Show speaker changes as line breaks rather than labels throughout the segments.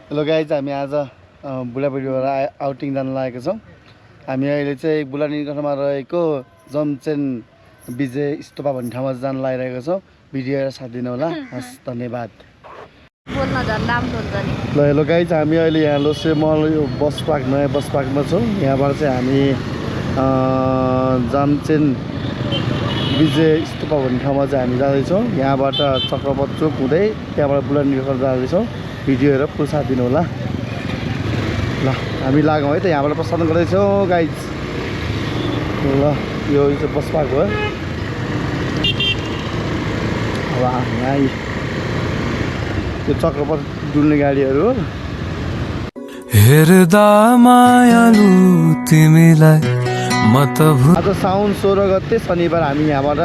Hello guys, हामी आज बुढाबुढीबाट outing जान लागेको छौँ। हामी अहिले चाहिँ बुढानीगढमा रहेको जमचेन विजय स्तूपा भन्ने ठाउँमा जान लागिरहेको छौँ। भिडियो हेरेर साथ दिनु होला। हस्, धन्यवाद।
बोल्न झन् राम्रो हुन्छ नि।
ल हेलो गाइज, हामी अहिले यहाँ लोसे मल यो बस पार्क नयाँ बस पार्कमा छौँ। यहाँबाट चाहिँ हामी जमचेन विजय स्तूपा भन्ने ठाउँमा चाहिँ हामी जाँदैछौँ। यहाँबाट चक्रपथ चोक हुँदै त्यहाँबाट बुढानीगढ जाँदैछौँ। भिडियो हेरेर फुल साथ दिनु होला। ल हामी लागौँ है त, यहाँबाट प्रस्थान गर्दैछौँ गाइज। ल यो चाहिँ बस पार्क हो। अब यहाँ त्यो चक्रपथ डुल्ने गाडीहरू हो।
हेर्दा मायालु तिमीलाई म त
आज साउन 16 गते शनिबार हामी यहाँबाट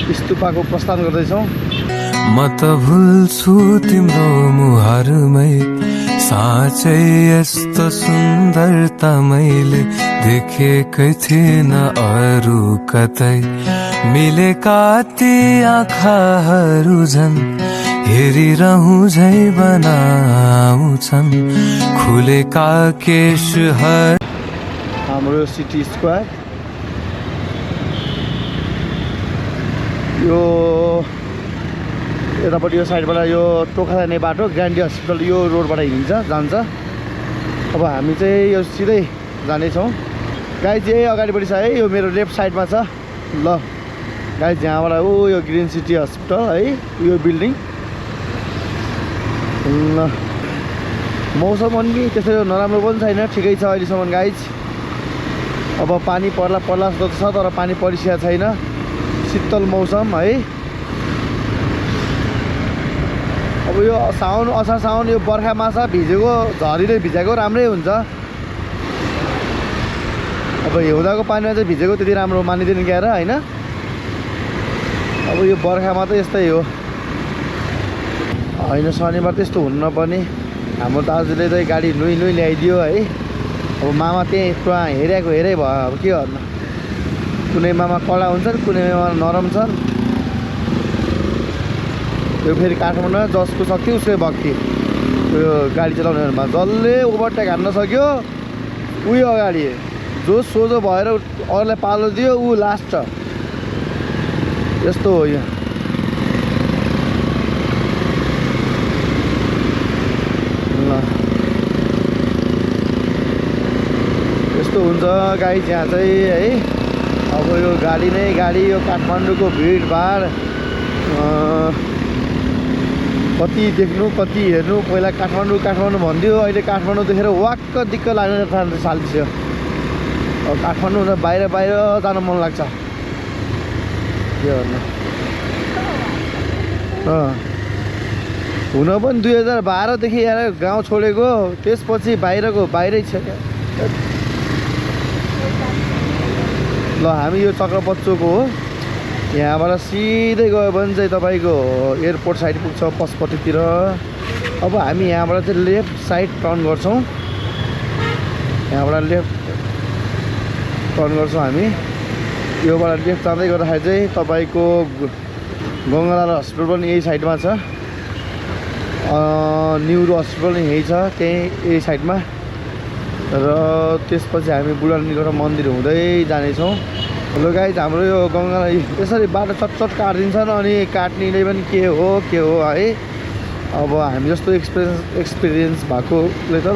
स्तूपाको प्रस्थान गर्दैछौँ।
म त भुल्छु तिम्रो मुहारमै साँच्चै यस्तो सुन्दरता मैले देखेकै थिएन अरू कतै। मिलेका ती आँखाहरू झन् हेरिरहँ झै बनाउँछन् खुलेका केशहरू।
हाम्रो सिटी स्क्वायर यो यतापट्टि यो साइडबाट यो टोखा जाने बाटो ग्रान्डी हस्पिटल यो रोडबाट जान्छ। अब हामी चाहिँ यो सिधै जानेछौँ। गाइज यही अगाडिपट्टि छ है, यो मेरो लेफ्ट साइडमा छ। ल गाइज यहाँबाट यो ग्रिन सिटी हस्पिटल है, यो बिल्डिङ। ल मौसम पनि त्यसै नराम्रो पनि छैन, ठिकै छ अहिलेसम्म गाइज। अब पानी पर्ला जस्तो छ, तर पानी परिसकेको छैन। शीतल मौसम है। अब यो साउन असार साउन यो बर्खा मासा भिजेको झरीले भिजेको राम्रै हुन्छ। अब हिउँदाको पानीमा चाहिँ भिजेको त्यति राम्रो मानिँदैन क्या र होइन। अब यो बर्खामा त यस्तै हो होइन। शनिबार त्यस्तो हुनु नपर्ने। हाम्रो दाजुले चाहिँ गाडी नुई ल्याइदियो है। अब मामा त्यहीँ पुरा हेरेको हेरै भयो। अब के गर्नु, कुनै मामा कडा हुन्छन्, कुनै मामा नरम छन्। यो फेरि काठमाडौँमा जसको शक्ति उसकै भक्ति। यो गाडी चलाउनेहरूमा जसले ओभरटेक हान्न सक्यो उही अगाडि, जो सोझो भएर अरूलाई पालो दियो ऊ लास्ट। यस्तो हो यो। ल यस्तो हुन्छ गाइज यहाँ चाहिँ है। अब यो गाडी नै गाडी, यो काठमाडौँको भिडभाड कति देख्नु कति हेर्नु। पहिला काठमाडौँ भन्थ्यो, अहिले काठमाडौँ देखेर वाक्क दिक्क लाग्न थाल्छ। अब काठमाडौँ त बाहिर जान मन लाग्छ। के गर्नु, हुन पनि 2012देखि यहाँ गाउँ छोडेको, त्यसपछि बाहिरै छ। ल हामी यो चक्रपथ चोक हो। यहाँबाट सिधै गयो भने चाहिँ तपाईँको एयरपोर्ट साइड पुग्छ पशुपतितिर। अब हामी यहाँबाट चाहिँ लेफ्ट साइड टर्न गर्छौँ। यहाँबाट लेफ्ट टर्न गर्छौँ हामी। योबाट लेफ्ट जाँदै गर्दाखेरि चाहिँ तपाईँको गङ्गालाल हस्पिटल पनि यही साइडमा छ। न्युरो हस्पिटल पनि यही छ, यही साइडमा। र त्यसपछि हामी बुढानीगढ मन्दिर हुँदै जानेछौँ। हेलो गाइज, हाम्रो यो गङ्गालाई यसरी बाटो चटचट काटिदिन्छन्। अनि काट्नेले पनि के हो है। अब हामी जस्तो एक्सपिरियन्स भएकोले त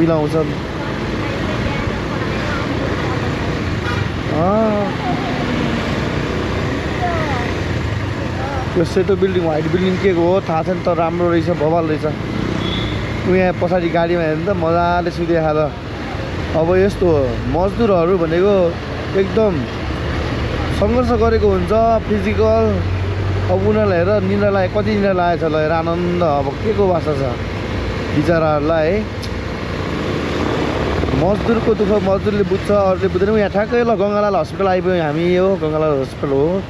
मिलाउँछ। यो सेतो बिल्डिङ व्हाइट बिल्डिङ के हो थाहा छैन, तर राम्रो रहेछ, बवाल रहेछ। यहाँ पछाडि गाडीमा हेर्नु त मजाले सुतिखाएर। अब यस्तो मजदुरहरू भनेको एकदम सङ्घर्ष गरेको हुन्छ फिजिकल। अब उनीहरूलाई हेर निन्द्रा लाग्यो, कति निन्द्रा लागेको छ। ल हेर आनन्द। अब के को भाषा छ बिचराहरूलाई है। मजदुरको दुःख मजदुरले बुझ्छ, अरूले बुझ्दैन। यहाँ ठ्याक्कै ल गङ्गालाल हस्पिटल आइपुग्यो हामी। यो गङ्गालाल हस्पिटल हो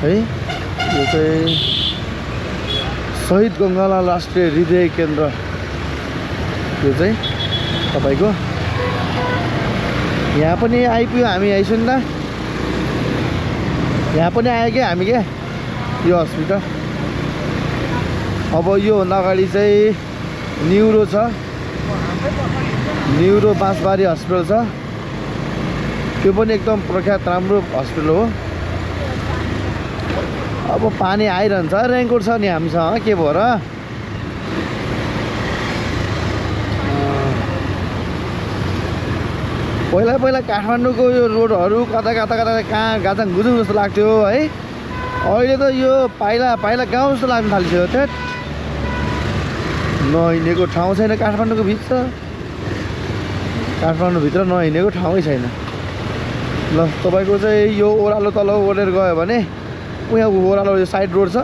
है। यो चाहिँ शहीद गङ्गालाल राष्ट्रिय हृदय केन्द्र। यो चाहिँ तपाईँको यहाँ पनि आइपुग्यो हामी। आइसुन् त, यहाँ पनि आयो क्या हामी क्या यो हस्पिटल। अब योभन्दा अगाडि चाहिँ न्युरो छ, न्युरो बाँसबारी हस्पिटल छ, त्यो पनि एकदम प्रख्यात राम्रो हस्पिटल हो। अब पानी आइरहन्छ, रेनकोट छ नि हामीसँग, के भयो र। पहिला पहिला काठमाडौँको यो रोडहरू कता कता कता कहाँ गाजाङ गुजुङ जस्तो लाग्थ्यो है, अहिले त यो पाइला पाइला गाउँ जस्तो लाग्न थालिसक्यो। त्यहाँ नहिँडेको ठाउँ छैन काठमाडौँको भित्र, काठमाडौँभित्र नहिँडेको ठाउँै छैन। ल तपाईँको चाहिँ यो ओह्रालो तल ओढेर गयो भने यहाँ ओह्रालो यो साइड रोड छ,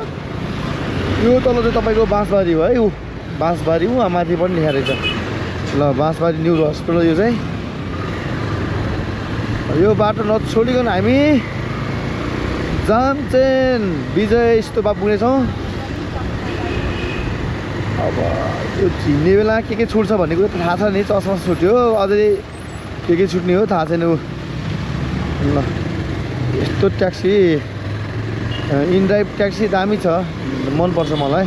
यो तल चाहिँ तपाईँको बाँसबारी हो है। ऊ बाँसबारी उहाँ माथि पनि लेखेको रहेछ। ल बाँसबारी न्युरो हस्पिटल यो चाहिँ। यो बाटो नछोडिकन हामी जामचेन विजय स्तूपा पुग्नेछौँ। अब यो हिँड्ने बेला के छुट्छ भन्ने कुरो त थाहा छ नि, चस्मा छुट्यो, अझै के छुट्ने हो थाहा छैन। ल यस्तो ट्याक्सी इनड्राइभ ट्याक्सी दामी छ, मनपर्छ मलाई।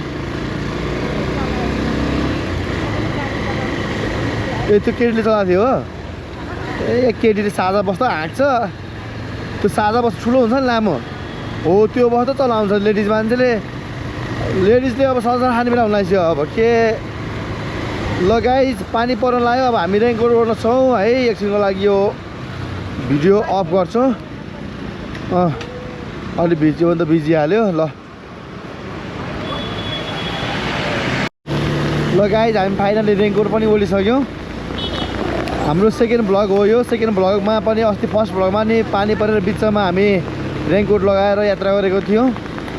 ए त्यो केटीले चलाएको थियो हो, ए केटीले साझा बस्दा हाँक्छ, त्यो साझा बस ठुलो हुन्छ नि लामो हो, त्यो बस त चलाउँछ लेडिज मान्छेले। लेडिजले अब संसार खाने बेला हुन लाग्यो। अब के ल गाइस पानी पर्न लाग्यो, अब हामी रेनकोट ओढ्न छौँ है। एकछिनको लागि यो भिडियो अफ गर्छु, अलि भिजियो भने त भिजिहाल्यो। ल गाइस हामी फाइनली रेनकोट पनि ओढिसक्यौँ। हाम्रो सेकेन्ड भ्लग हो यो। सेकेन्ड भ्लगमा पनि अस्ति फर्स्ट भ्लगमा नि पानी परेर बिचमा हामी रेनकोट लगाएर यात्रा गरेको थियौँ।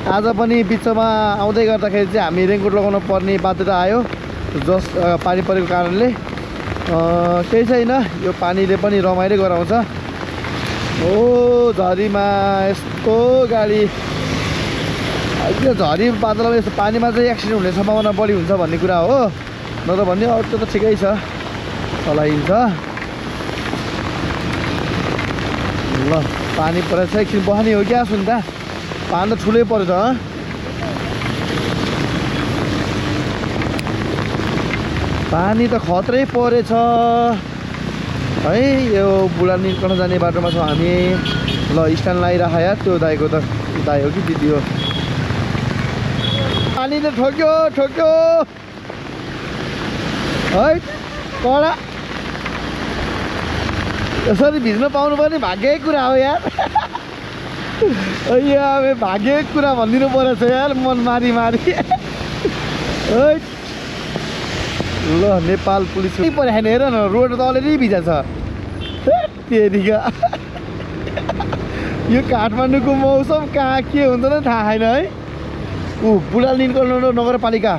आज पनि बिचमा आउँदै गर्दाखेरि चाहिँ हामी रेनकोट लगाउनु पर्ने बाध्यता आयो, जस्ट पानी परेको कारणले। केही छैन, यो पानीले पनि रमाइलो गराउँछ। ओ झरीमा यस्तो गाडी, यो झरी बादलमा यस्तो पानीमा चाहिँ एक्सिडेन्ट हुने सम्भावना बढी हुन्छ भन्ने कुरा हो, नत्र भन्ने अरू त ठिकै छ, चलाइन्छ। ल पानी परेछ, एकछिन बस्ने हो क्या सुन्दा, पानी त ठुलै परेछ। पानी त खत्रै परेछ है। यो बुढा निल्कन जाने बाटोमा छौँ हामी। ल स्ट्यान्ड लगाइराख यार, त्यो दाइको त दाइ हो कि दिदी हो। पानीले ठोक्यो ठोक्यो है, कडा यसरी भिज्न पाउनु पनि भाग्यकै कुरा हो यार। अब भाग्यकै कुरा भनिदिनु परेछ यार, मन मारी मारी। ल नेपाल पुलिस पऱ्यो छैन, हेर न रोड त अलरेडी भिजा छ। त्यतिका यो काठमाडौँको मौसम कहाँ के हुन्छ न थाहा छैन है। बुढा निल्कन नगरपालिका।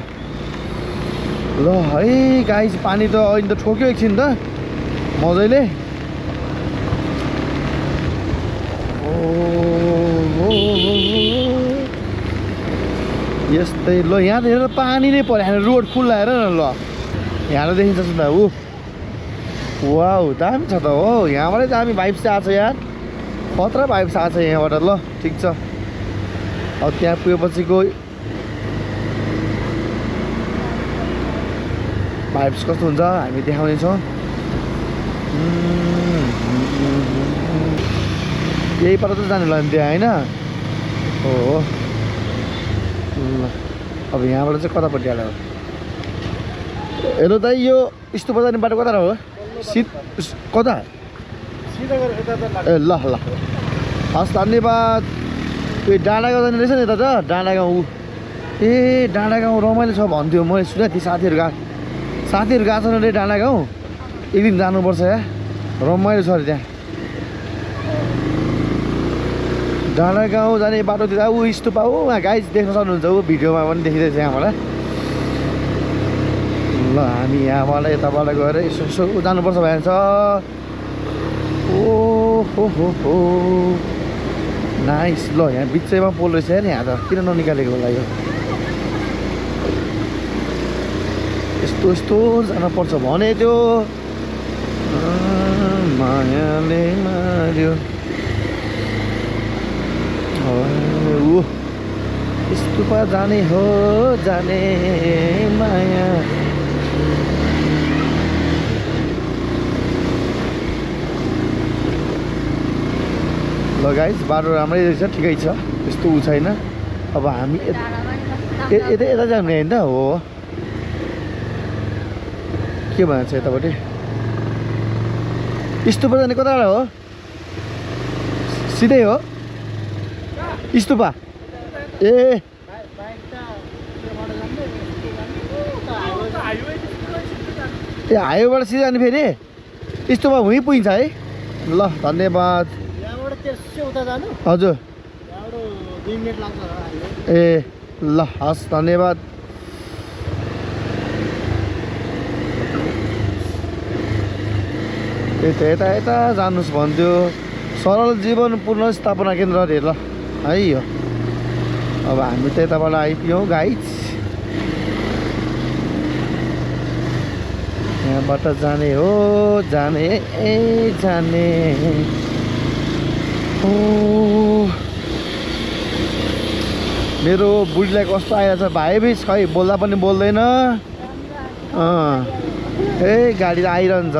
ल है गाइस पानी त अहिले त ठोक्यो एकछिन त मजाले। यस्तै ल यहाँ त हेर पानी नै पऱ्यो, यहाँ रोड खुल्ला हेर न। ल यहाँ देखिन्छ सुन्दा वाउ दामी छ त हो, यहाँबाटै दामी भाइब्स चाहिँ आएको छ यार, खतरा भाइब्स आएको छ यहाँबाट। ल ठिक छ, अब त्यहाँ पुगेपछिको भाइब्स कस्तो हुन्छ हामी देखाउनेछौँ। यही पाटो त जानु होला नि त्यहाँ होइन हो। अब यहाँबाट चाहिँ कतापट्टि हाल्यो हेर्नु त, यो स्तूपा जाने बाटो कता हो, कता ए ल ल हस् धन्यवाद। यो डाँडा गाउँ जाने रहेछ नि यता त, डाँडा गाउँ। ए डाँडा गाउँ रमाइलो छ भन्थ्यो, मैले सुनेको थिएँ साथीहरू गएको छन् अरे डाँडा गाउँ। एक दिन जानुपर्छ या, रमाइलो छ अरे त्यहाँ। डाँडा गाउँ जाने बाटोतिर स्तूपा हो, उहाँ गाइस देख्न सक्नुहुन्छ, भिडियोमा पनि देखिँदैछ यहाँबाट। ल हामी यहाँबाट यताबाट गएर यसो यसो जानुपर्छ भन्छ। ओ हो नाइस। ल यहाँ बिचैमा पोल रहेछ यार, यहाँ त किन ननिकालेको होला यो। यस्तो यस्तो जानुपर्छ भने त्यो मायाले मार्यो। स्तूपा जाने हो जाने माया गाइस बाटो राम्रै रहेछ ठिकै छ त्यस्तो उ छैन अब हामी यता जाने होइन त हो के भन्छ यतापट्टि स्तुपा जाने कता हो सिधै हो स्तुपा ए हाइवेबाट सिधै जाने फेरि स्तुपा वहीँ पुगिन्छ है ल धन्यवाद हजुर ए ल हस् धन्यवाद यता यता जानुहोस् भन्थ्यो सरल जीवन पुनर्स्थापना केन्द्र अरे ल है यो अब हामी त यताबाट आइपुग्यौँ गाइज यहाँबाट जाने हो जाने जाने ओ मेरो बुढीलाई कस्तो आइरहेछ भाइ बिच खै बोल्दा पनि बोल्दैन ए गाडी आइरहन्छ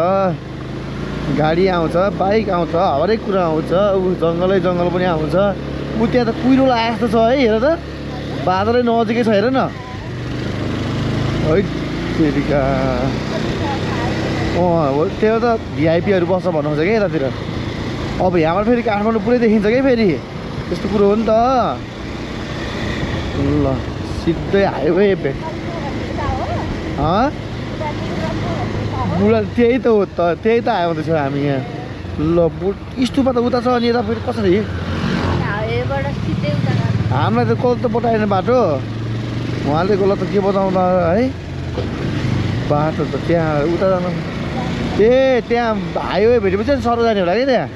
गाडी आउँछ बाइक आउँछ हरेक कुरा आउँछ ऊ जङ्गलै जङ्गल पनि आउँछ ऊ त्यहाँ त कुहिरो आए जस्तो छ है हेर त बादलै नजिकै छ हेर न है तेरिका त्यो त भिआइपीहरू बस्छ भन्नुहुन्छ क्या यतातिर अब यहाँबाट फेरि काठमाडौँ पुरै देखिन्छ क्या फेरि त्यस्तो कुरो हो नि त ल सिधै हाइवे बुढा त्यही त हो त त्यही त आउँदैछ हामी यहाँ ल स्तुपा त उता छ अनि यता फेरि कसरी हामीलाई त गलत त बताएन बाटो उहाँले गलत त के बताउँदा है बाटो त त्यहाँ उता जानु ए त्यहाँ हाइवे भेटेपछि सर जाने होला कि त्यहाँ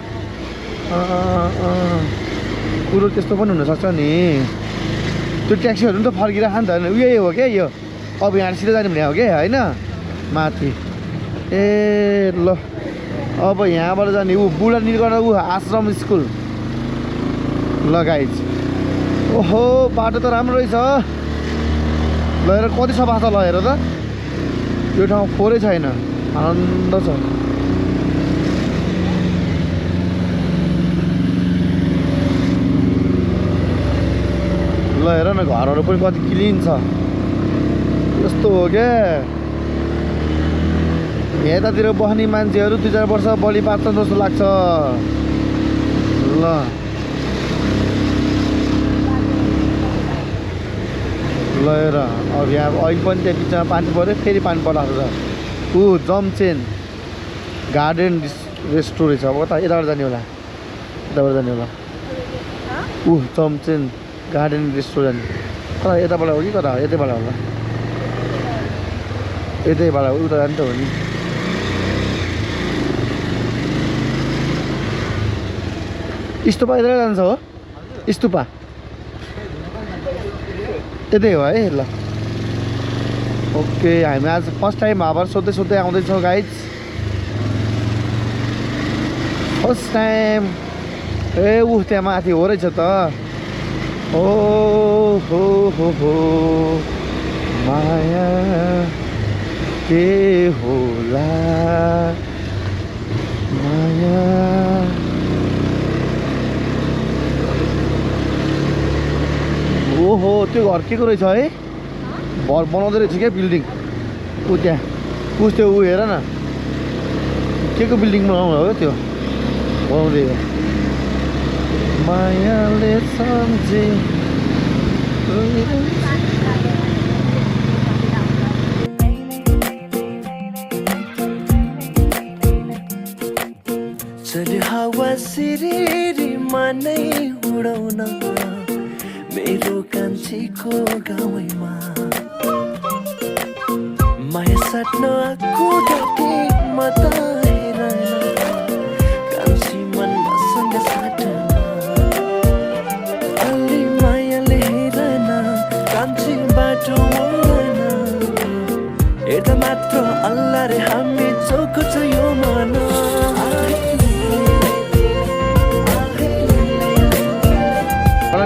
कुरो त्यस्तो पनि हुनसक्छ नि त्यो ट्याक्सीहरू पनि त फर्किरहेको नि त यही हो क्या यो अब यहाँ सिधै जाने भने हो क्या होइन माथि ए ल अब यहाँबाट जाने ऊ बुढा निर्गढ ऊ आश्रम स्कुल ल गाइज ओहो बाटो त राम्रो रहेछ ल हेर कति सफा छ ल हेर त यो ठाउँ फोहोरै छैन आनन्द छ ल हेर न घरहरू पनि कति क्लिन छ यस्तो हो क्या यतातिर बस्ने मान्छेहरू 2-4 वर्ष बढी पाच्छन् जस्तो लाग्छ ल ल हेर अब यहाँ अहिले पनि त्यहाँ बिचमा पानी पऱ्यो फेरि पानी परेको छ ऊ जमचेन गार्डन रेस्टुरेन्ट छ अब कता यताबाट जाने होला यताबाट जाने होला ऊ जमचेन गार्डन रेस्टुरेन्ट कता यताबाट हो कि कता यतैबाट होला यतैबाट उता जाने त हो नि स्तुपा यतै जान्छ हो स्तुपा यतै हो है ल ओके हामी आज फर्स्ट टाइम हावार सोध्दै सोध्दै आउँदैछौँ गाइज फर्स्ट टाइम ए ऊ त्यहाँ माथि हो रहेछ त ओ हो माया के होला माया ओहो त्यो घर के को रहेछ है घर बनाउँदै रहेछ क्या बिल्डिङ ऊ त्यहाँ उस त्यो ऊ हेर न के को बिल्डिङ बनाउनु हो त्यो बनाउँदै हो मायाले सम्झे
चल्यो हावा सिरिरीमा नै उडाउन मेरो कान्छीको गाउँमा माया साट्न आएको डटे म त हेरन कान्छी मनमा सँग साट्न अलि मायाले हेरन कान्छी बाटो मोड्न यता मात्र अल्लाह रे हामी चोखो छ यो मन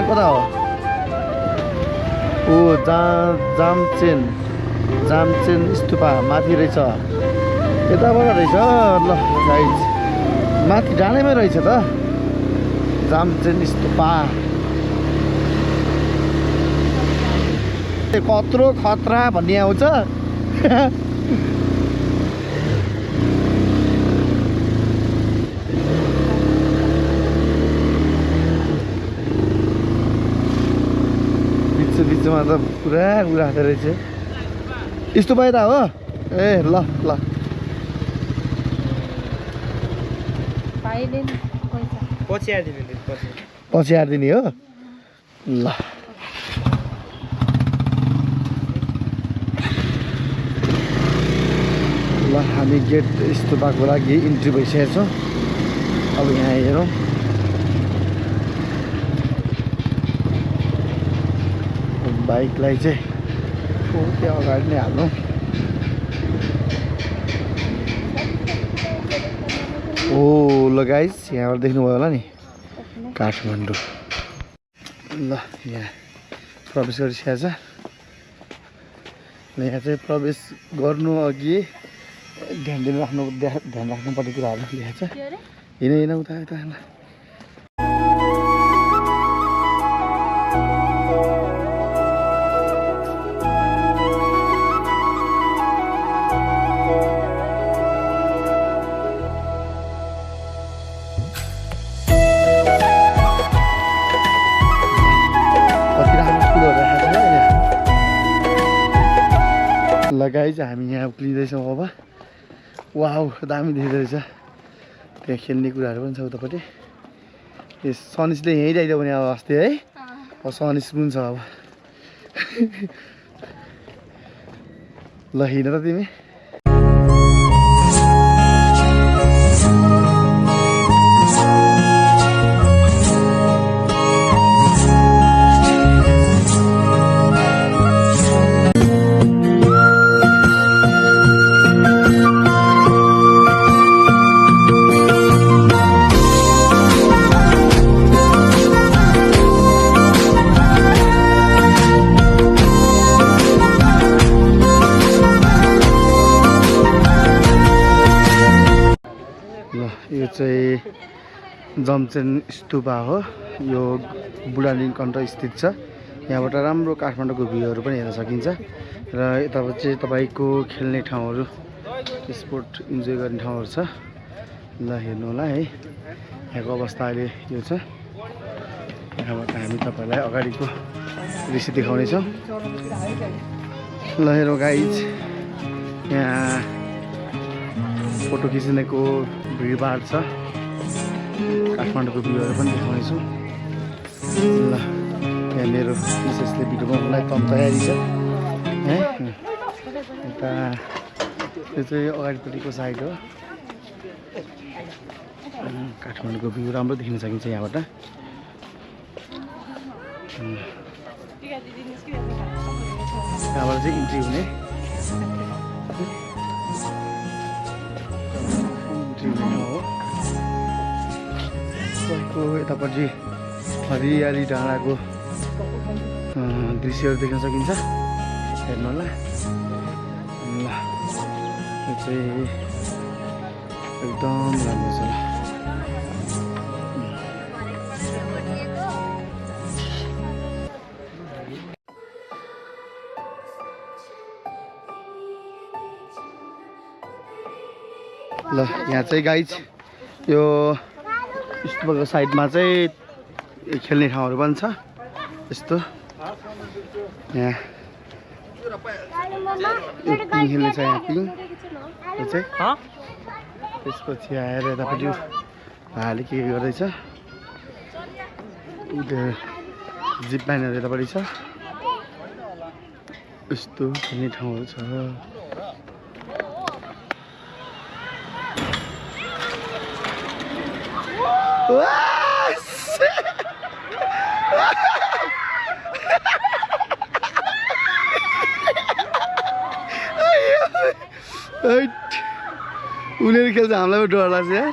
कता हो ऊ जामचेन स्तुपा माथि रहेछ यताबाट रहेछ ल गाइज माथि डाँडैमै रहेछ त जामचेन स्तूपा कत्रो खतरा भन्ने आउँछ बिचमा त पुरा उडाएको रहेछ स्तूपा यता हो ए ल ल पछि आइदिने हो ल ल हामी गेट स्तूपाको लागि इन्ट्री भइसकेको छौँ अब यहाँ हेरौँ बाइकलाई चाहिँ त्यहाँ अगाडि नै हाल्नु ओ ल गाइस यहाँबाट देख्नुभयो होला नि काठमाडौँ ल यहाँ प्रवेश गरिसकेको छ ल यहाँ चाहिँ प्रवेश गर्नु अघि ध्यान राख्नुपर्ने कुराहरू लेखेको छ हिँड उता यता लगाइ चाहिँ हामी यहाँ उक्लिँदैछौँ अब वाउ दामी देखिँदो रहेछ त्यहाँ खेल्ने कुराहरू पनि छ उतापट्टि ए सनिसले यहीँ ल्याइदियो भने अब अस्ति है अब सनिस पनि छ अब ल हिँड त तिमी यो चाहिँ जमचेन स्तूपा हो यो बुढानीलकण्ठ स्थित छ यहाँबाट राम्रो काठमाडौँको भ्यूहरू पनि हेर्न सकिन्छ र यता चाहिँ तपाईँको खेल्ने ठाउँहरू स्पोर्ट इन्जोय गर्ने ठाउँहरू छ ल हेर्नु होला है यहाँको अवस्था अहिले यो छ यहाँबाट हामी तपाईँलाई अगाडिको दृश्य देखाउनेछौँ ल हेरौँ गाइज यहाँ फोटो खिच्नेको भिडभाड छ काठमाडौँको भ्यूहरू पनि देखाउनेछु ल यहाँ मेरो मिसेसले भिडियो बनाउनुलाई तम तयारी छ है यता यो चाहिँ अगाडिपट्टिको साइड हो काठमाडौँको भ्यू राम्रो देखिन सकिन्छ यहाँबाट यहाँबाट चाहिँ इन्ट्री हुने हो यतापट्टि हरियाली डाँडाको दृश्यहरू देख्न सकिन्छ हेर्नु होला ल यो चाहिँ एकदम राम्रो छ ल यहाँ चाहिँ गाइज यो स्तूपको साइडमा चाहिँ खेल्ने ठाउँहरू पनि छ यस्तो यहाँ यो पिङ खेल्ने छ यहाँ पिङ यो चाहिँ त्यसपछि आएर यतापट्टि भाले के गर्दैछ जिप लाइनहरू यतापट्टि छ यस्तो खेल्ने ठाउँहरू छ उनीहरू खेल्छ हामीलाई डर लाग्छ यार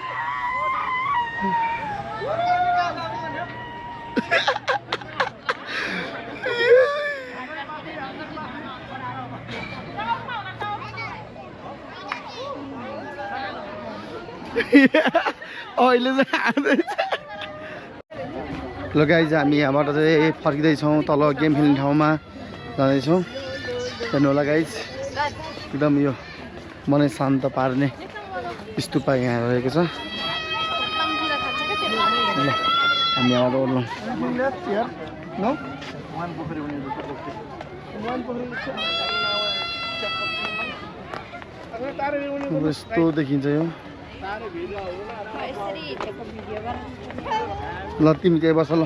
अहिले चाहिँ ल गाइज हामी यहाँबाट चाहिँ फर्किँदैछौँ तल गेम खेल्ने ठाउँमा जाँदैछौँ हेर्नु होला गाइज एकदम यो मनै शान्त पार्ने स्तूपा यहाँ रहेको छ ल हामी यहाँबाट ओर्लौँ यस्तो देखिन्छ यो ल तिमी त्यही बस ल